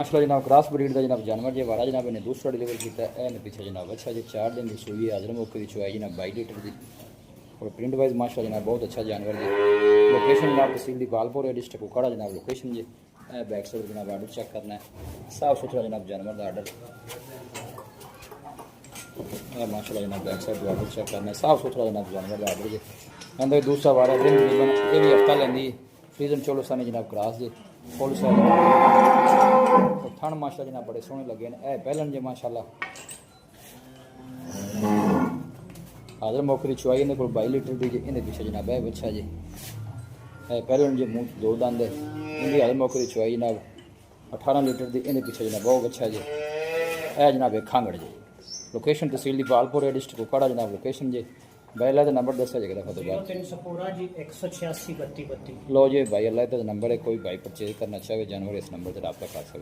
माशाल्लाह जनाब cross breed का जनाब जानवर जो वारा जनाब इन्हें दूसरा डिलीवर किया है पीछे जनाब अच्छा जी 4 दिन की सूई है हाजिर मौके की चुआई जनाब 22 लीटर की और प्रिंट वाइज माशाल्लाह जनाब बहुत अच्छा जानवर जी। लोकेशन जनाब तहसील दी बालपुर है डिस्ट्रिक्ट कुकाड़ा जनाब लोकेशन जी। बैक साइड जनाब आर्डर चेक करना है साफ सुथरा जनाब जानवर का आर्डर माशाल्लाह जनाब बैक साइड आर्डर चेक करना है साफ सुथरा जनाब जानवर का आर्डर जी। अंदर दूसरा वारा दिन तकरीबन ये भी हफ्ता लेंदी फ्रीजन चोलो साने जनाब क्रॉस जी फुल साइज थन माशाल्लाह जनाब बड़े सोहने लगे ने पहलन जे माशाल्लाह हाजिर मौके की चुआई इन्हें को 22 लीटर की जी। इन्हें पीछे जनाब है बच्चा जी पहलन जे मुँह दो दंद है इनकी हाजिर मौके की चुआई जनाब 18 लीटर की। इन्हें पीछे जनाब बहुत अच्छा जी जनाब एक खांगड़ जी। लोकेशन तहसील दी बालपुर है डिस्ट्रिक्ट कुकाड़ा जनाब लोकेशन जी। भाई अल्लाह का नंबर दसा जी दफ़ा तो बाद 386 32 32। लो जी भाई अल्लाह का नंबर है कोई भाई परचेज करना चाहे जानवर इस नंबर से रब्ता कर सकते।